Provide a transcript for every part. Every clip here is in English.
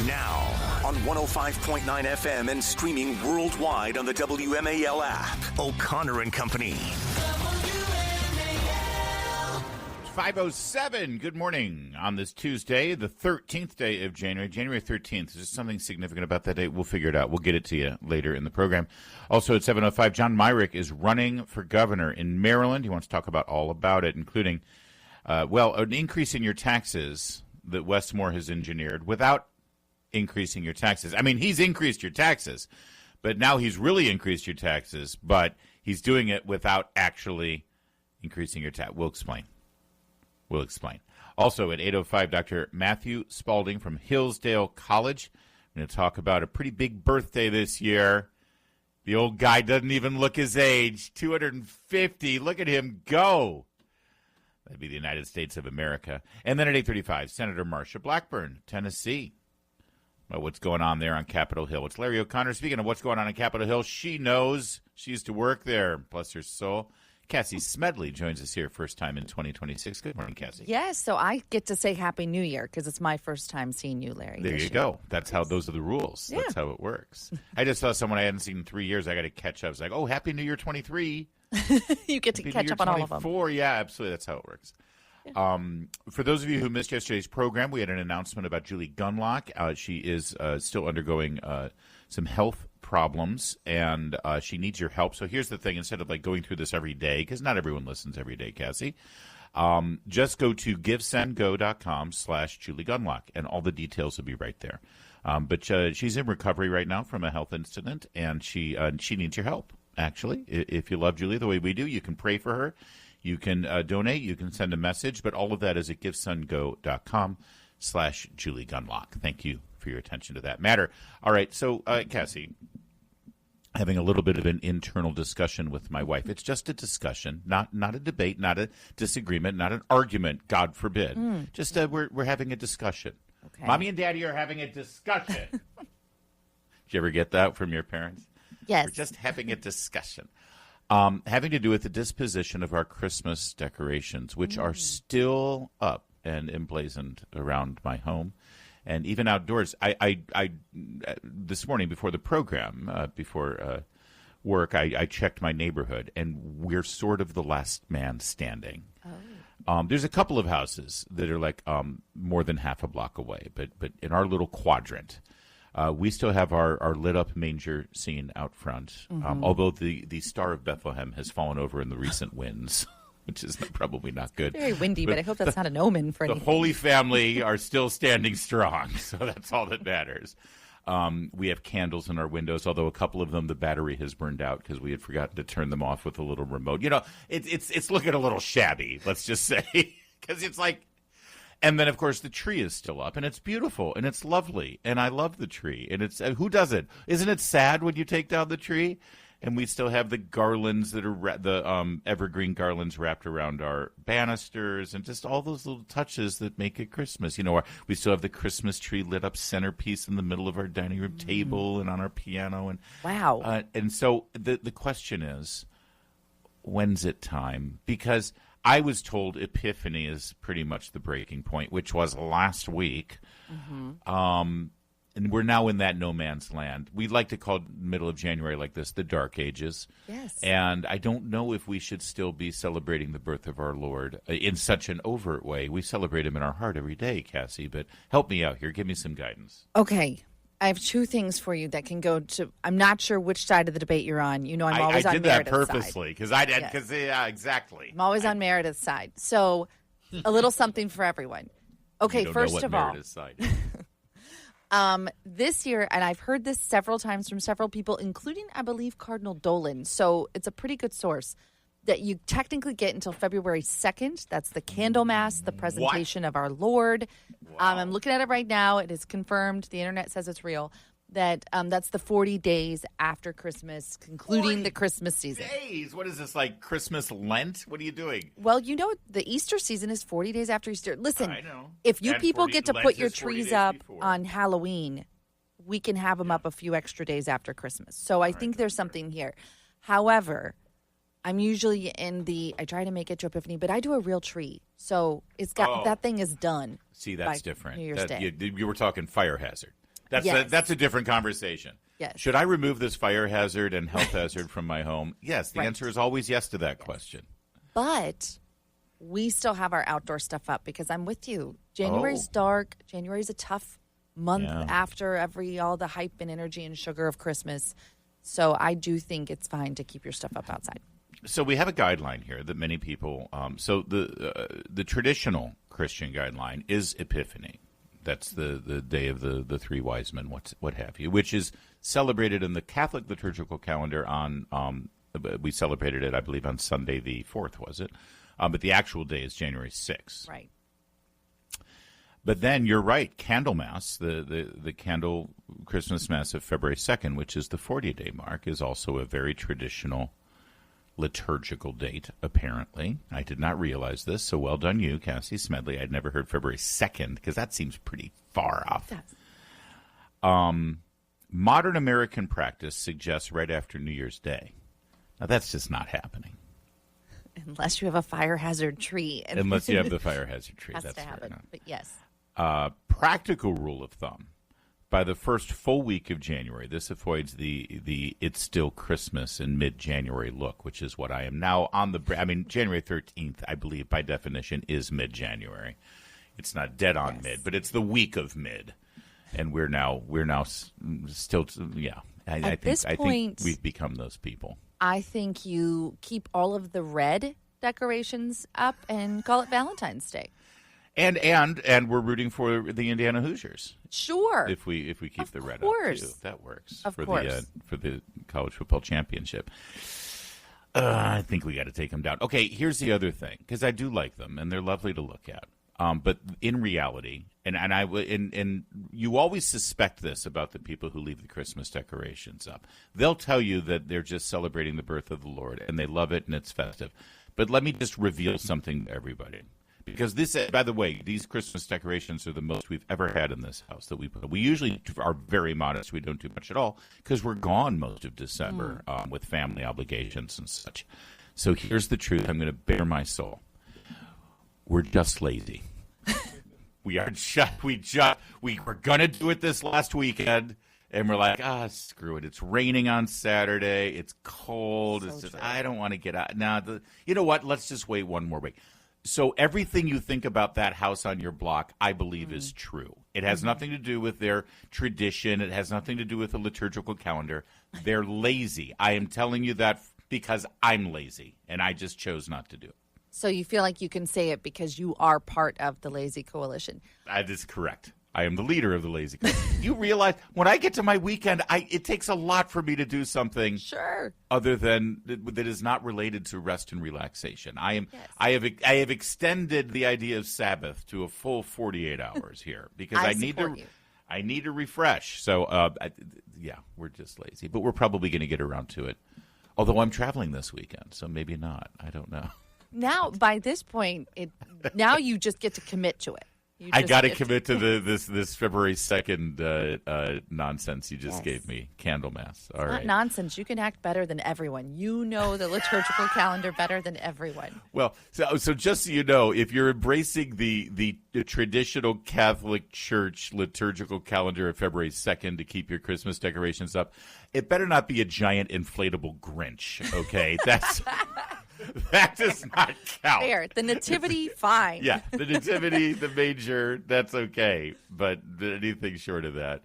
Now, on 105.9 FM and streaming worldwide on the WMAL app. O'Connor and Company. 5:07. Good morning on this Tuesday, the 13th day of January, January 13th. There's something significant about that date. We'll figure it out. We'll get it to you later in the program. Also at 7:05, John Myrick is running for governor in Maryland. He wants to talk about all about it, including, an increase in your taxes that Westmore has engineered without increasing your taxes. I mean, he's increased your taxes, but now he's really increased your taxes, but he's doing it without actually increasing your tax. We'll explain. Also at 8:05, Dr. Matthew Spalding from Hillsdale College. I'm going to talk about a pretty big birthday this year. The old guy doesn't even look his age. 250. Look at him go. That'd be the United States of America. And then at 8:35, Senator Marsha Blackburn, Tennessee. Well, what's going on there on Capitol Hill? It's Larry O'Connor. Speaking of what's going on Capitol Hill, she knows. She used to work there, bless her soul. Cassie Smedile joins us here first time in 2026. Good morning, Cassie. Yes, so I get to say Happy New Year because it's my first time seeing you, Larry. There you go. That's how, those are the rules. Yeah. That's how it works. I just saw someone I hadn't seen in 3 years. I got to catch up. It's like, oh, Happy New Year 23. You get to catch up on all of them. Yeah, absolutely. That's how it works. For those of you who missed yesterday's program, we had an announcement about Julie Gunlock. She is still undergoing some health problems, and she needs your help. So here's the thing. Instead of going through this every day, because not everyone listens every day, Cassie, just go to givesendgo.com/Julie Gunlock, and all the details will be right there. But she's in recovery right now from a health incident, and she needs your help, actually. If you love Julie the way we do, you can pray for her. You can donate. You can send a message. But all of that is at givesendgo.com/Julie Gunlock. Thank you for your attention to that matter. All right. So, Cassie, having a little bit of an internal discussion with my wife. It's just a discussion, not a debate, not a disagreement, not an argument, God forbid. Just we're having a discussion. Okay. Mommy and Daddy are having a discussion. Did you ever get that from your parents? Yes. We're just having a discussion. Having to do with the disposition of our Christmas decorations, which are still up and emblazoned around my home, and even outdoors. I this morning before the program, before work, I checked my neighborhood, and we're sort of the last man standing. Oh. There's a couple of houses that are more than half a block away, but in our little quadrant. We still have our lit-up manger scene out front, although the Star of Bethlehem has fallen over in the recent winds, which is probably not good. Very windy, but I hope that's not an omen for anything. The Holy Family are still standing strong, so that's all that matters. We have candles in our windows, although a couple of them, the battery has burned out because we had forgotten to turn them off with a little remote. You know, it's looking a little shabby, let's just say, because it's like. And then, of course, the tree is still up, and it's beautiful, and it's lovely, and I love the tree. And it's who doesn't? Isn't it sad when you take down the tree? And we still have the garlands that are the evergreen garlands wrapped around our banisters, and just all those little touches that make it Christmas. You know, we still have the Christmas tree lit up centerpiece in the middle of our dining room table and on our piano. And wow! And so the question is, when's it time? Because I was told Epiphany is pretty much the breaking point, which was last week. And we're now in that no man's land. We like to call middle of January like this the Dark Ages. Yes. And I don't know if we should still be celebrating the birth of our Lord in such an overt way. We celebrate him in our heart every day, Cassie, but help me out here. Give me some guidance. Okay. I have two things for you that can go to. I'm not sure which side of the debate you're on. You know, I'm always on Meredith's side. I did that purposely because I did. Because exactly. I'm always on Meredith's side. So, a little something for everyone. Okay, first of all, this year, and I've heard this several times from several people, including I believe Cardinal Dolan. So it's a pretty good source that you technically get until February 2nd. That's the candle mass, the presentation of our Lord. Wow. I'm looking at it right now. It is confirmed. The internet says it's real. That's the 40 days after Christmas, concluding the Christmas season. Days? What is this, like Christmas Lent? What are you doing? Well, you know, the Easter season is 40 days after Easter. Listen, I know. If you people get to Lent put your is 40 trees days up before. on Halloween, we can have them up a few extra days after Christmas. So I think there's something here. However, I'm usually I try to make it to Epiphany, but I do a real tree. So it's got that thing is done. See, that's different. New Year's Day. You were talking fire hazard. That's a different conversation. Yes. Should I remove this fire hazard and health hazard from my home? Yes. The answer is always yes to that question. But we still have our outdoor stuff up because I'm with you. January's dark. January's a tough month after all the hype and energy and sugar of Christmas. So I do think it's fine to keep your stuff up outside. So we have a guideline here that many people. So the traditional Christian guideline is Epiphany. That's the day of the three wise men, what have you, which is celebrated in the Catholic liturgical calendar on. We celebrated it, I believe, on Sunday the 4th, was it? But the actual day is January 6th. Right. But then you're right, Candlemas, the Candle Christmas Mass of February 2nd, which is the 40-day mark, is also a very traditional liturgical date, apparently. I did not realize this, so well done you, Cassie Smedile. I'd never heard February 2nd, because that seems pretty far off. It does. Modern American practice suggests right after New Year's Day. Now, that's just not happening. Unless you have a fire hazard tree. Unless you have the fire hazard tree. Has that's to happen, but yes. Practical rule of thumb. By the first full week of January, this avoids the it's still Christmas in mid-January look, which is what I am now on the. I mean, January 13th, I believe, by definition, is mid-January. It's not dead on mid, but it's the week of mid, and we're now still. Yeah, I think we've become those people. I think you keep all of the red decorations up and call it Valentine's Day. And we're rooting for the Indiana Hoosiers. Sure. If we keep the red up too, that works. Of course. For the college football championship. I think we got to take them down. Okay, here's the other thing, because I do like them and they're lovely to look at. But in reality, and you always suspect this about the people who leave the Christmas decorations up. They'll tell you that they're just celebrating the birth of the Lord and they love it and it's festive. But let me just reveal something to everybody. Because this, by the way, these Christmas decorations are the most we've ever had in this house that we put. We usually are very modest. We don't do much at all because we're gone most of December with family obligations and such. So here's the truth. I'm going to bare my soul. We're just lazy. We were going to do it this last weekend, and we're like, screw it. It's raining on Saturday. It's cold. So it's just, I don't want to get out. Now, you know what? Let's just wait one more week. So everything you think about that house on your block, I believe, is true. It has nothing to do with their tradition. It has nothing to do with the liturgical calendar. They're lazy. I am telling you that because I'm lazy, and I just chose not to do it. So you feel like you can say it because you are part of the Lazy Coalition. That is correct. I am the leader of the Lazy Coalition. You realize when I get to my weekend, it takes a lot for me to do something other than that is not related to rest and relaxation. I have extended the idea of Sabbath to a full 48 hours here because I need to refresh. So we're just lazy, but we're probably going to get around to it. Although I'm traveling this weekend, so maybe not. I don't know. Now, by this point, now you just get to commit to it. I got to commit to this February 2nd nonsense you just gave me, Candlemas. All right. Not nonsense. You can act better than everyone. You know the liturgical calendar better than everyone. Well, so just so you know, if you're embracing the traditional Catholic Church liturgical calendar of February 2nd to keep your Christmas decorations up, it better not be a giant inflatable Grinch, okay? That does not count. Fair. The nativity, fine. Yeah, the nativity, the manger, that's okay. But anything short of that.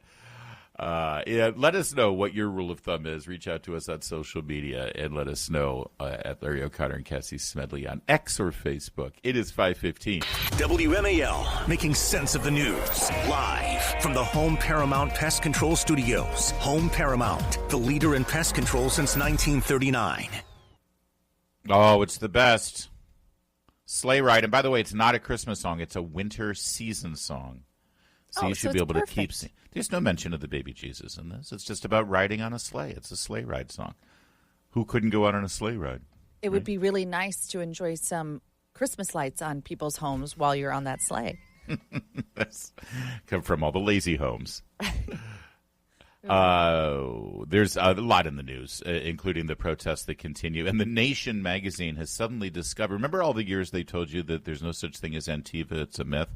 Let us know what your rule of thumb is. Reach out to us on social media and let us know at Larry O'Connor and Cassie Smedile on X or Facebook. It is 5:15. WMAL, making sense of the news. Live from the Home Paramount Pest Control Studios. Home Paramount, the leader in pest control since 1939. Oh, it's the best. Sleigh Ride. And by the way, it's not a Christmas song. It's a winter season song. So you should be able to keep singing. There's no mention of the baby Jesus in this. It's just about riding on a sleigh. It's a sleigh ride song. Who couldn't go out on a sleigh ride? It would be really nice to enjoy some Christmas lights on people's homes while you're on that sleigh. That's come from all the lazy homes. There's a lot in the news, including the protests that continue. And The Nation magazine has suddenly discovered, remember all the years they told you that there's no such thing as Antifa, it's a myth?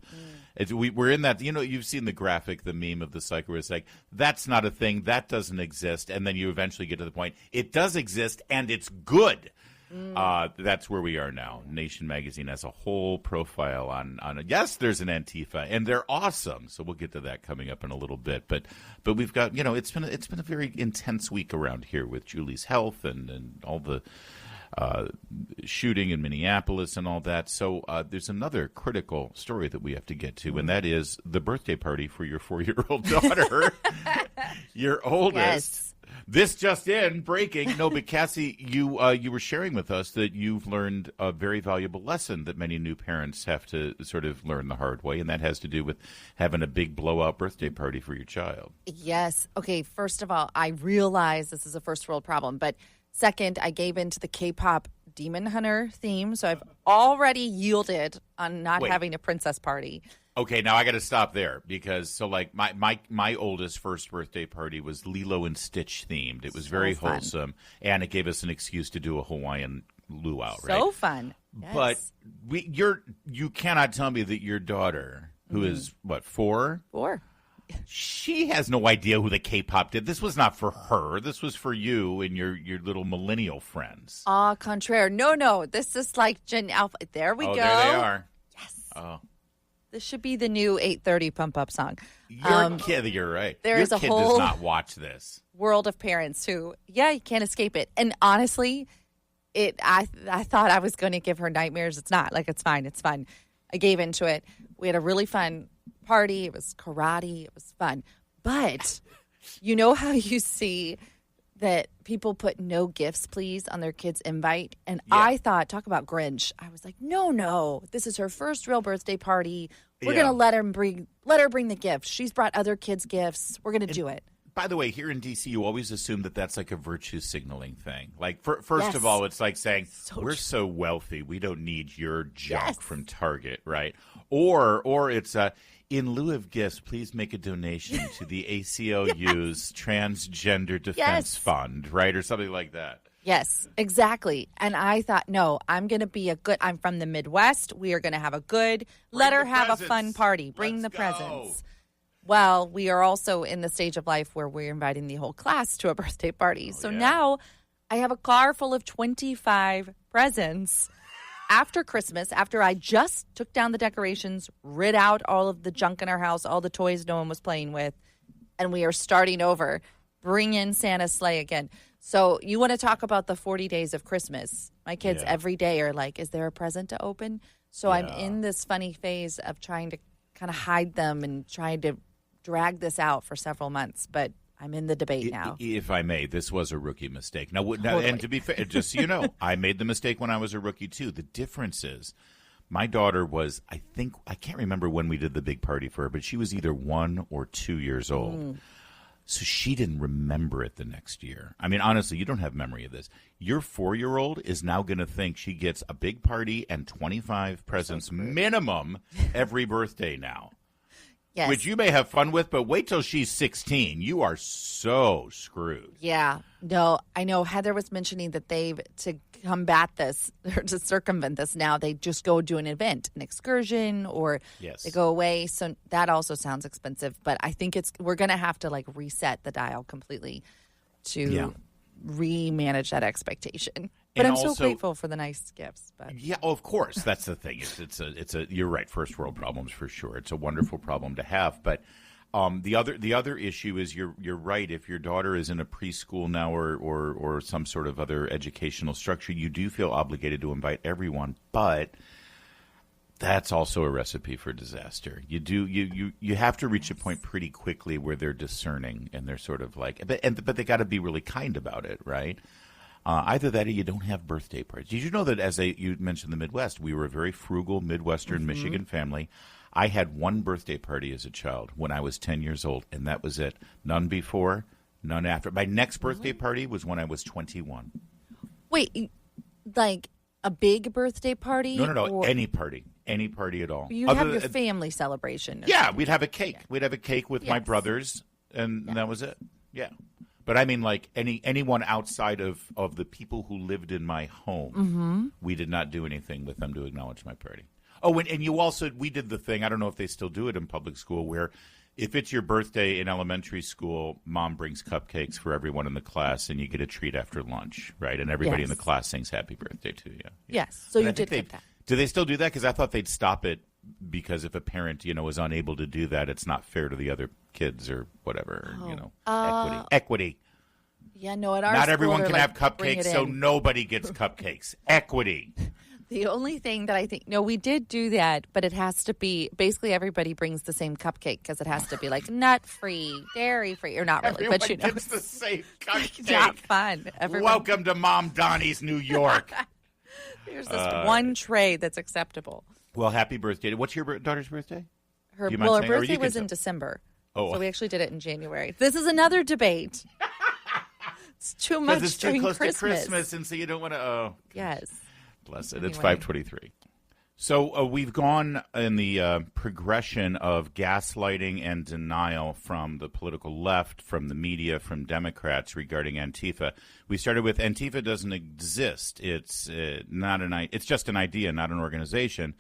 We're in that, you've seen the graphic, the meme of the cycle where it's like, that's not a thing, that doesn't exist, and then you eventually get to the point, it does exist, and it's good. That's where we are now. Nation Magazine has a whole profile on yes, there's an Antifa, and they're awesome. So we'll get to that coming up in a little bit. But we've got, it's been a very intense week around here with Julie's health and all the shooting in Minneapolis and all that. So there's another critical story that we have to get to, and that is the birthday party for your 4-year-old daughter, your oldest. Yes. This just in, breaking. No, but Cassie, you were sharing with us that you've learned a very valuable lesson that many new parents have to sort of learn the hard way, and that has to do with having a big blowout birthday party for your child. Yes. Okay, first of all, I realize this is a first world problem, but second, I gave in to the K-pop Demon Hunter theme, so I've already yielded on not having a princess party. Okay, now I got to stop there because my oldest first birthday party was Lilo and Stitch themed. It was very wholesome, and it gave us an excuse to do a Hawaiian luau. Right? So fun. Yes. But you cannot tell me that your daughter, who is what, 4? 4. She has no idea who the K-pop did. This was not for her. This was for you and your little millennial friends. Contraire. No. This is like Gen Alpha. There we go. There they are. Yes. Oh. This should be the new 8:30 pump up song. Your kid, you're right. There is a kid whole does not watch this. World of parents who, you can't escape it. And honestly, I thought I was going to give her nightmares. It's not. Like, it's fine. It's fun. I gave into it. We had a really fun party. It was karate. It was fun. But you know how you see that people put no gifts, please, on their kid's invite? And I thought, talk about Grinch. I was like, no. This is her first real birthday party. We're going to let her bring the gifts. She's brought other kids gifts. We're going to do it. By the way, here in D.C., you always assume that that's like a virtue signaling thing. Like, first of all, it's like saying, we're so wealthy, we don't need your junk from Target, right? Or it's in lieu of gifts, please make a donation to the ACLU's Transgender Defense Fund, right? Or something like that. Yes, exactly. And I thought, no, I'm going to be I'm from the Midwest. We are going to have let her have a fun party. Bring the presents. Well, we are also in the stage of life where we're inviting the whole class to a birthday party. Now I have a car full of 25 presents. After Christmas, after I just took down the decorations, rid out all of the junk in our house, all the toys no one was playing with, and we are starting over, bring in Santa's sleigh again. So you want to talk about the 40 days of Christmas. My kids every day are like, is there a present to open? So I'm in this funny phase of trying to kind of hide them and trying to drag this out for several months, but I'm in the debate now. If I may, this was a rookie mistake. Now, and to be fair, just so you know, I made the mistake when I was a rookie too. The difference is my daughter was, I can't remember when we did the big party for her, but she was either 1 or 2 years old. So she didn't remember it the next year. I mean, honestly, you don't have memory of this. Your 4-year-old is now going to think she gets a big party and 25 presents minimum every birthday now. Yes. Which you may have fun with, but wait till she's 16. You are so screwed. Yeah. No, I know Heather was mentioning that to combat this, or to circumvent this now, they just go do an event, an excursion, or they go away. So that also sounds expensive, but I think we're going to have to reset the dial completely to re-manage that expectation. But I'm so grateful for the nice gifts. But of course, that's the thing. It's a you're right. First world problems for sure. It's a wonderful problem to have. But the other issue is you're right. If your daughter is in a preschool now or some sort of other educational structure, you do feel obligated to invite everyone. But that's also a recipe for disaster. You have to reach a point pretty quickly where they're discerning and they're sort of like, but they got to be really kind about it, right? Either that or you don't have birthday parties. Did you know that you mentioned the Midwest, we were a very frugal Midwestern Michigan family. I had one birthday party as a child when I was 10 years old, and that was it. None before, none after. My next birthday party was when I was 21. Wait, like a big birthday party? No. Any party at all. You'd have your family celebration. Yeah, we'd have a cake. Yeah. We'd have a cake with my brothers, and that was it. Yeah. But I mean, like anyone outside of the people who lived in my home, we did not do anything with them to acknowledge my party. Oh, and you also, we did the thing, I don't know if they still do it in public school, where if it's your birthday in elementary school, mom brings cupcakes for everyone in the class, and you get a treat after lunch, right? And everybody in the class sings happy birthday to you. Yes, so you I did think get that. Do they still do that? Because I thought they'd stop it because if a parent, is unable to do that, it's not fair to the other kids or whatever, Equity. Yeah, no, at our Not school, everyone they're can like, have bring cupcakes, it so in. nobody gets cupcakes. Equity. The only thing that I think, no, we did do that, but it has to be, basically everybody brings the same cupcake because it has to be like nut-free, dairy-free, or not really, Everyone but gets the same cupcake. it's not fun. Welcome to Mom Donnie's New York. There's this one tray that's acceptable. Well, happy birthday. What's your daughter's birthday? Her Do you mind saying, or birthday you can was in tell? December, Oh. so we actually did it in January. This is another debate. It's too much Because it's too during close Christmas. to Christmas, and so you don't want to, Yes. Bless it. Anyway. It's 5:23. So we've gone in the progression of gaslighting and denial from the political left, from the media, from Democrats regarding Antifa. We started with Antifa doesn't exist. It's it's just an idea, not an organization.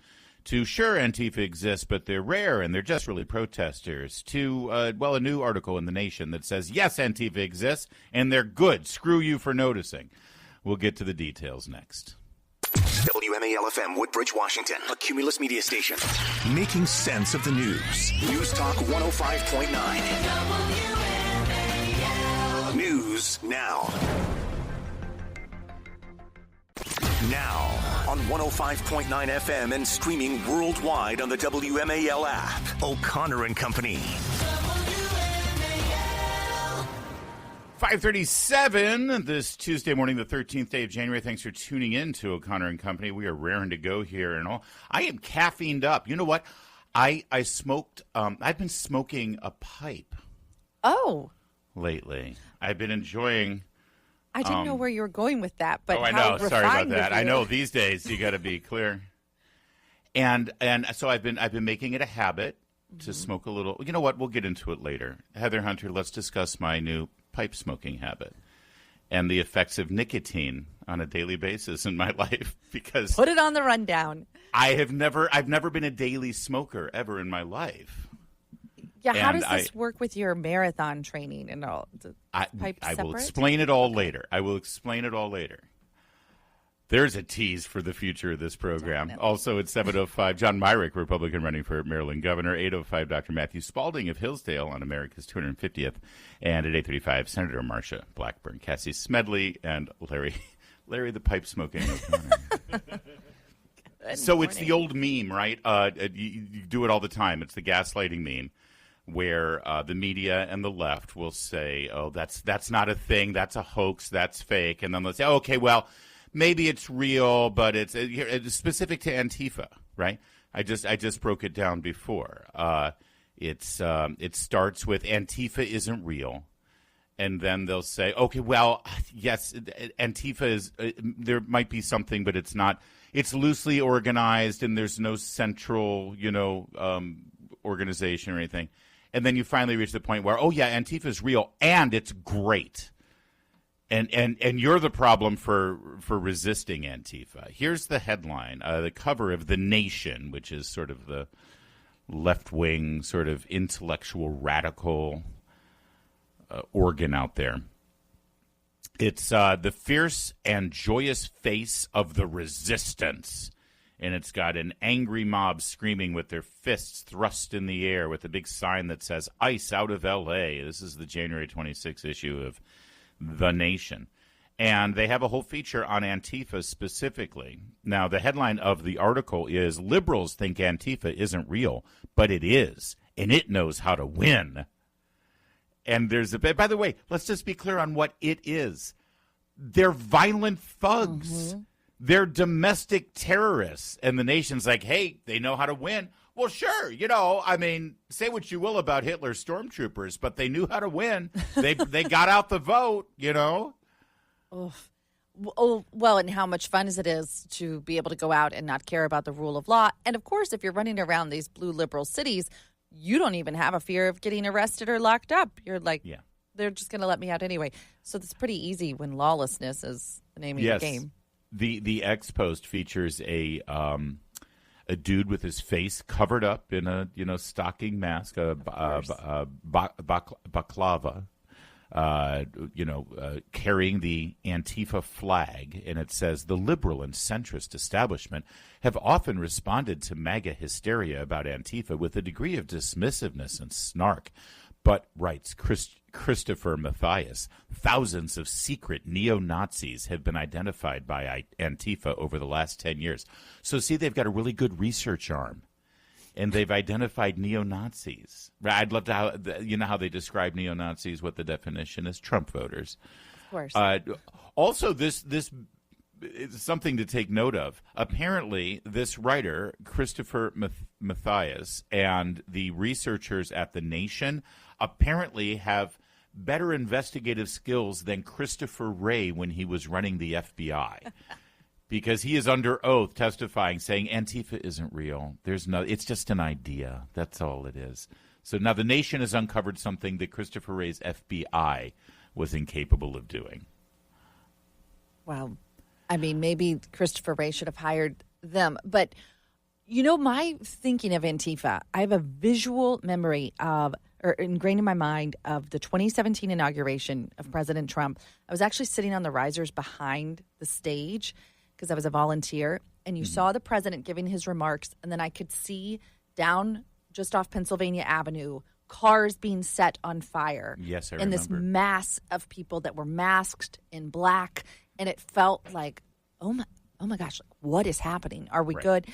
To sure, Antifa exists, but they're rare and they're just really protesters. To, a new article in The Nation that says, yes, Antifa exists and they're good. Screw you for noticing. We'll get to the details next. WMAL-FM, Woodbridge, Washington, a Cumulus media station. Making sense of the news. News Talk 105.9. News now. Now on 105.9 FM and streaming worldwide on the WMAL app. O'Connor and Company. 5:37 this Tuesday morning, the 13th day of January. Thanks for tuning in to O'Connor and Company. We are raring to go here and all. I am caffeined up. You know what? I smoked. I've been smoking a pipe. Oh. Lately, I've been enjoying. I didn't know where you were going with that, but I how know. Sorry about refined that. of I you. know these days you got to be clear. And so I've been making it a habit to smoke a little. You know what? We'll get into it later. Heather Hunter, let's discuss my new pipe smoking habit and the effects of nicotine on a daily basis in my life, because Put it on the rundown. I've never been a daily smoker ever in my life. Yeah, how And does this work with your marathon training and all? Is pipe I will separate? explain it all later. There's a tease for the future of this program. Definitely. Also at 7:05, John Myrick, Republican running for Maryland governor. 8:05, Dr. Matthew Spalding of Hillsdale on America's 250th. And at 8:35, Senator Marsha Blackburn, Cassie Smedile, and Larry the pipe smoking. So it's the old meme, right? You do it all the time. It's the gaslighting meme, where the media and the left will say, "Oh, that's not a thing. That's a hoax. That's fake," and then they'll say, oh, "Okay, well, maybe it's real, but it's specific to Antifa, right?" I just broke it down before. It starts with Antifa isn't real, and then they'll say, "Okay, well, yes, Antifa is. There might be something, but it's not. It's loosely organized, and there's no central, organization or anything." And then you finally reach the point where, oh yeah, Antifa is real and it's great. And you're the problem for resisting Antifa. Here's the headline, the cover of The Nation, which is sort of the left-wing, sort of intellectual, radical organ out there. It's the fierce and joyous face of the resistance. And it's got an angry mob screaming with their fists thrust in the air with a big sign that says, "ICE out of L.A." This is the January 26th issue of The Nation. And they have a whole feature on Antifa specifically. Now, the headline of the article is, "Liberals think Antifa isn't real, but it is, and it knows how to win." And there's by the way, let's just be clear on what it is. They're violent thugs. Mm-hmm. They're domestic terrorists. And The Nation's like, hey, they know how to win. Well, sure, say what you will about Hitler's stormtroopers, but they knew how to win. They got out the vote, Oh, well, and how much fun is it to be able to go out and not care about the rule of law. And, of course, if you're running around these blue liberal cities, you don't even have a fear of getting arrested or locked up. You're like, yeah, they're just going to let me out anyway. So it's pretty easy when lawlessness is the name of the game. The X post features a a dude with his face covered up in a stocking mask, a baklava, carrying the Antifa flag, and it says the liberal and centrist establishment have often responded to MAGA hysteria about Antifa with a degree of dismissiveness and snark. But, writes Christopher Mathias, thousands of secret neo-Nazis have been identified by Antifa over the last 10 years. So, see, they've got a really good research arm, and they've identified neo-Nazis. I'd love to how they describe neo-Nazis, what the definition is, Trump voters. Of course. Also, this is something to take note of. Apparently, this writer, Christopher Mathias, and the researchers at The Nation apparently have better investigative skills than Christopher Wray when he was running the FBI. Because he is under oath testifying, saying Antifa isn't real. It's just an idea. That's all it is. So now The Nation has uncovered something that Christopher Wray's FBI was incapable of doing. Wow. I mean, maybe Christopher Wray should have hired them. But, my thinking of Antifa, I have a visual memory or ingrained in my mind of the 2017 inauguration of President Trump. I was actually sitting on the risers behind the stage because I was a volunteer. And you saw the president giving his remarks. And then I could see down just off Pennsylvania Avenue, cars being set on fire. Yes, I remember. And this mass of people that were masked in black. And it felt like, oh my gosh, what is happening? Are we good?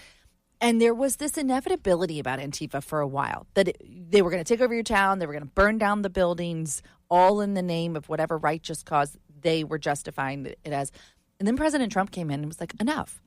And there was this inevitability about Antifa for a while, that they were going to take over your town, they were going to burn down the buildings, all in the name of whatever righteous cause they were justifying it as. And then President Trump came in and was like, enough,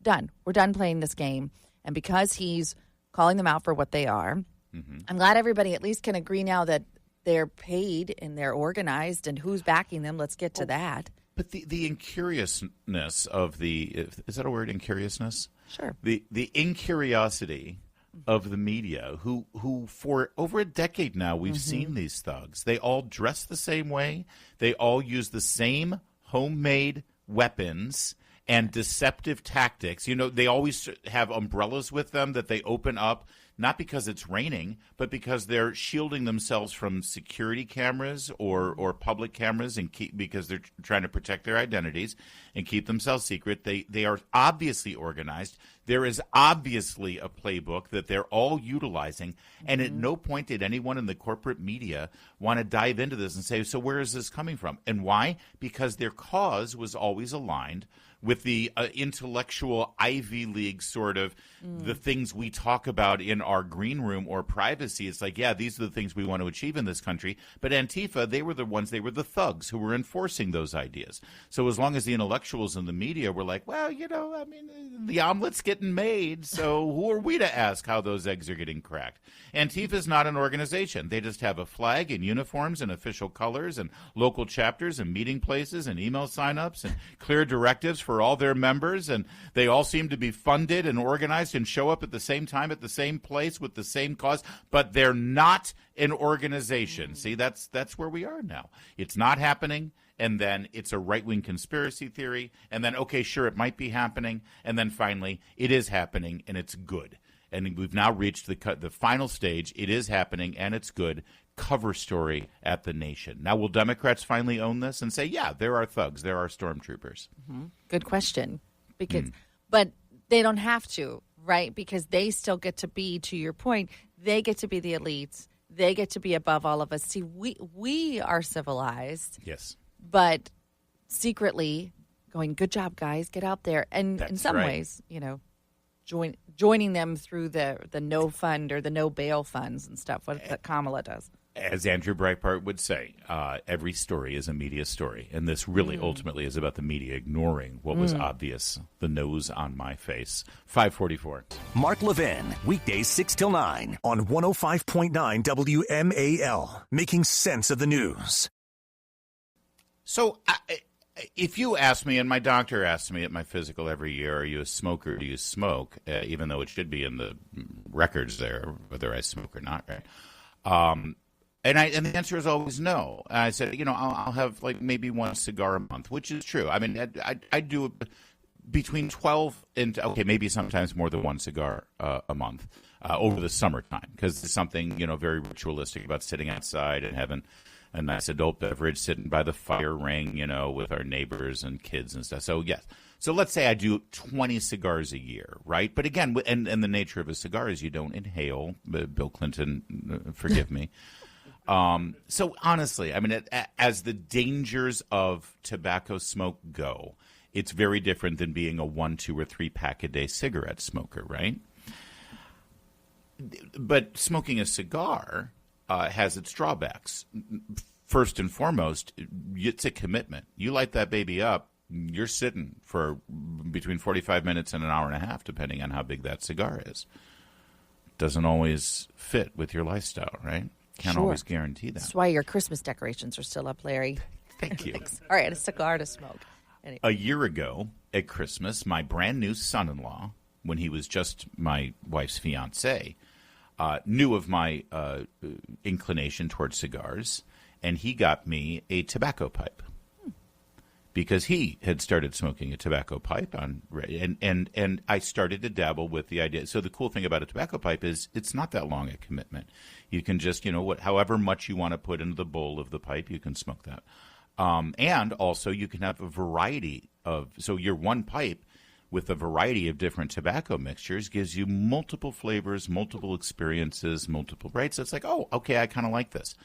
done. We're done playing this game. And because he's calling them out for what they are, I'm glad everybody at least can agree now that they're paid and they're organized and who's backing them. Let's get to that. But the incuriousness of is that a word, incuriousness? Sure. The incuriosity of the media, who for over a decade now we've seen these thugs. They all dress the same way. They all use the same homemade weapons and deceptive tactics. They always have umbrellas with them that they open up, not because it's raining, but because they're shielding themselves from security cameras or public cameras, and because they're trying to protect their identities and keep themselves secret. They are obviously organized. There is obviously a playbook that they're all utilizing, and at no point did anyone in the corporate media want to dive into this and say, so where is this coming from? And why? Because their cause was always aligned with the intellectual Ivy League sort of the things we talk about in our green room or privacy. It's like, yeah, these are the things we want to achieve in this country. But Antifa, they were the thugs who were enforcing those ideas. So as long as the intellectuals in the media were like, well, the omelet's getting made, so who are we to ask how those eggs are getting cracked? Antifa's not an organization. They just have a flag and uniforms and official colors and local chapters and meeting places and email signups and clear directives for all their members, and they all seem to be funded and organized and show up at the same time at the same place with the same cause, but they're not an organization. See, that's where we are now. It's not happening, and then it's a right-wing conspiracy theory, and then, okay, sure, it might be happening, and then finally, it is happening, and it's good. And we've now reached the final stage. It is happening, and it's good. Cover story at The Nation. Now, will Democrats finally own this and say, yeah, there are thugs, there are stormtroopers? Good question. But they don't have to, right? Because they still get to be, to your point, they get to be the elites. They get to be above all of us. See, we are civilized. Yes. But secretly going, good job, guys, get out there. And That's in some right. ways, joining them through the no fund or the no bail funds and stuff, what that Kamala does. As Andrew Breitbart would say, every story is a media story. And this really ultimately is about the media ignoring what was obvious, the nose on my face. 544. Mark Levin, weekdays 6 till 9 on 105.9 WMAL, making sense of the news. So if you ask me, and my doctor asks me at my physical every year, are you a smoker? Do you smoke? Even though it should be in the records there, whether I smoke or not, right? And the answer is always no. And I said, I'll have like maybe one cigar a month, which is true. I mean, I do between 12 and, okay, maybe sometimes more than one cigar a month over the summertime, because there's something, very ritualistic about sitting outside and having a nice adult beverage, sitting by the fire ring, with our neighbors and kids and stuff. So, yes. So let's say I do 20 cigars a year, right? But again, and the nature of a cigar is you don't inhale. Bill Clinton, forgive me. So honestly, I mean, as the dangers of tobacco smoke go, it's very different than being a 1, 2, or 3 pack a day cigarette smoker, right? But smoking a cigar has its drawbacks. First and foremost, it's a commitment. You light that baby up, you're sitting for between 45 minutes and an hour and a half, depending on how big that cigar is. Doesn't always fit with your lifestyle, right? Can't always guarantee that. That's why your Christmas decorations are still up, Larry. Thank you. All right, a cigar to smoke. Anyway. A year ago at Christmas, my brand new son-in-law, when he was just my wife's fiance, knew of my inclination towards cigars, and he got me a tobacco pipe. Because he had started smoking a tobacco pipe and I started to dabble with the idea. So the cool thing about a tobacco pipe is it's not that long a commitment. You can just, however much you want to put into the bowl of the pipe, you can smoke that. And also you can have a variety so your one pipe with a variety of different tobacco mixtures gives you multiple flavors, multiple experiences, right? So it's like, oh, okay, I kind of like this.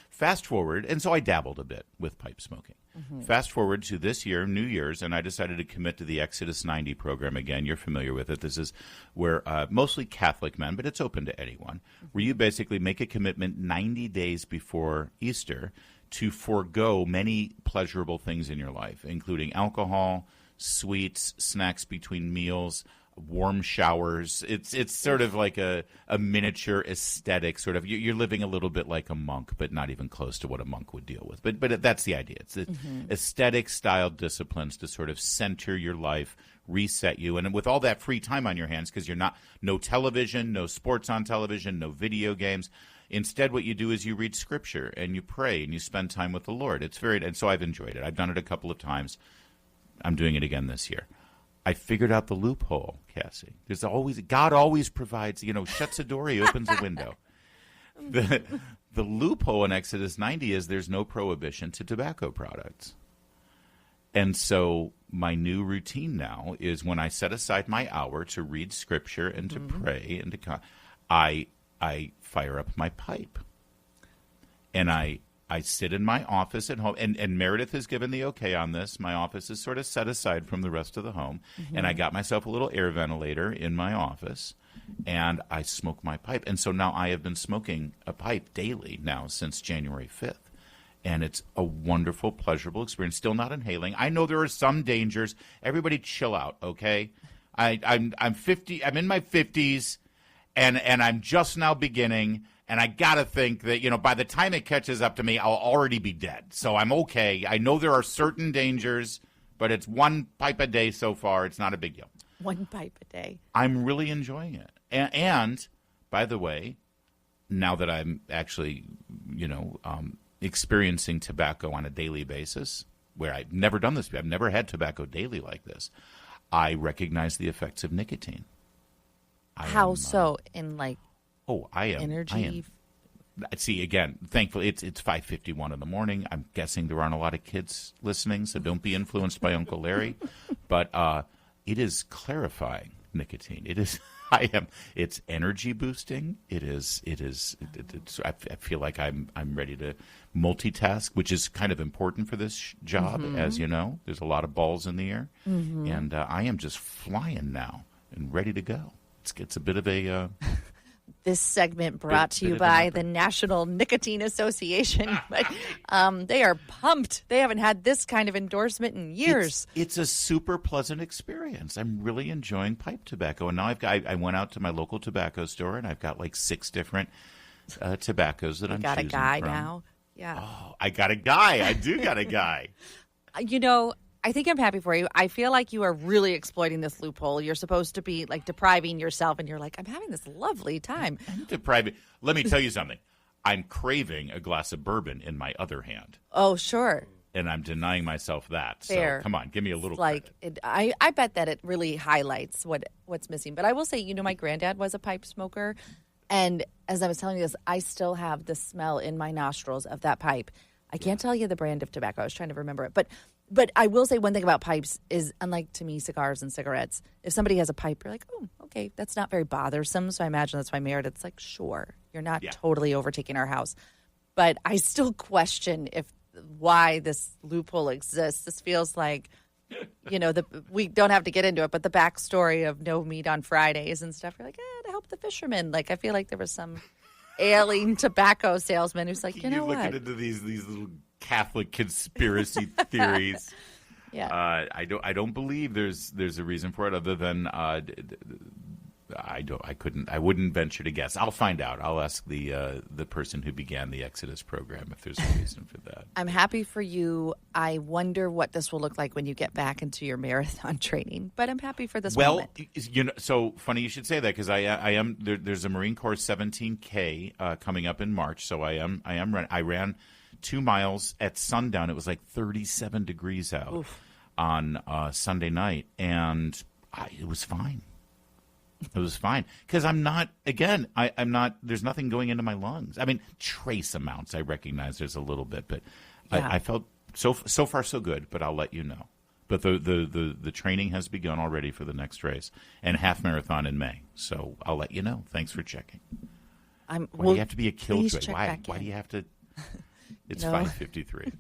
Fast forward, and so I dabbled a bit with pipe smoking. Mm-hmm. Fast forward to this year, New Year's, and I decided to commit to the Exodus 90 program again. You're familiar with it. This is where mostly Catholic men, but it's open to anyone, where you basically make a commitment 90 days before Easter to forego many pleasurable things in your life, including alcohol, sweets, snacks between meals, warm showers. It's sort of like a miniature aesthetic sort of. You're living a little bit like a monk, but not even close to what a monk would deal with. But that's the idea. It's aesthetic style disciplines to sort of center your life, reset you, and with all that free time on your hands, because no television, no sports on television, no video games. Instead, what you do is you read scripture and you pray and you spend time with the Lord. And so I've enjoyed it. I've done it a couple of times. I'm doing it again this year. I figured out the loophole, Cassie. God always provides, shuts a door, he opens a window. The loophole in Exodus 90 is there's no prohibition to tobacco products. And so my new routine now is when I set aside my hour to read scripture and to pray and I fire up my pipe. And I sit in my office at home, and Meredith has given the okay on this. My office is sort of set aside from the rest of the home, and I got myself a little air ventilator in my office, and I smoke my pipe. And so now I have been smoking a pipe daily now since January 5th, and it's a wonderful, pleasurable experience. Still not inhaling. I know there are some dangers. Everybody chill out, okay? I'm 50. I'm in my 50s, and I'm just now beginning. And I got to think that, by the time it catches up to me, I'll already be dead. So I'm okay. I know there are certain dangers, but it's one pipe a day so far. It's not a big deal. One pipe a day. I'm really enjoying it. And by the way, now that I'm actually, experiencing tobacco on a daily basis, where I've never done this, I've never had tobacco daily like this, I recognize the effects of nicotine. How so? In I am. Energy. See, again, thankfully, it's 5:51 in the morning. I'm guessing there aren't a lot of kids listening, so don't be influenced by Uncle Larry. But it is clarifying nicotine. It is. It's energy boosting. I feel like I'm ready to multitask, which is kind of important for this job, as you know. There's a lot of balls in the air, and I am just flying now and ready to go. It's a bit of a. This segment brought to you by the National Nicotine Association. But they are pumped. They haven't had this kind of endorsement in years. It's a super pleasant experience. I'm really enjoying pipe tobacco. And now I went out to my local tobacco store, and I've got 6 different tobaccos that I'm choosing from. You got a guy now? Yeah. Oh, I got a guy. I do got a guy. I think I'm happy for you. I feel like you are really exploiting this loophole. You're supposed to be depriving yourself, and you're like, I'm having this lovely time. I'm depriving. Let me tell you something. I'm craving a glass of bourbon in my other hand. Oh, sure. and I'm denying myself that. Fair. So come on, give me a little like credit. I bet that it really highlights what's missing. But I will say, my granddad was a pipe smoker, and as I was telling you this, I still have the smell in my nostrils of that pipe. I can't tell you the brand of tobacco. I was trying to remember it, but I will say one thing about pipes is, unlike to me cigars and cigarettes, if somebody has a pipe, you're like, oh, okay, that's not very bothersome. So I imagine that's why Meredith's like, sure, you're not totally overtaking our house, but I still question why this loophole exists. This feels like, we don't have to get into it, but the backstory of no meat on Fridays and stuff. You're like, to help the fishermen. Like, I feel like there was some ailing tobacco salesman who's like, You're what? looking into these little Catholic conspiracy theories. Yeah. I don't believe there's a reason for it other than I wouldn't venture to guess. I'll find out. I'll ask the person who began the Exodus program if there's a reason for that. I'm happy for you. I wonder what this will look like when you get back into your marathon training, but I'm happy for this moment. So funny you should say that, because I am there's a Marine Corps 17K coming up in March. So I am running. I ran 2 miles at sundown. It was like 37 degrees out on Sunday night, and it was fine. It was fine because I'm not there's nothing going into my lungs. I mean, trace amounts. I recognize there's a little bit, but I felt so far so good, but I'll let you know. But the training has begun already for the next race and half marathon in May. So I'll let you know. Thanks for checking. Why do you have to be a killjoy? Why do you have to? It's 5:53.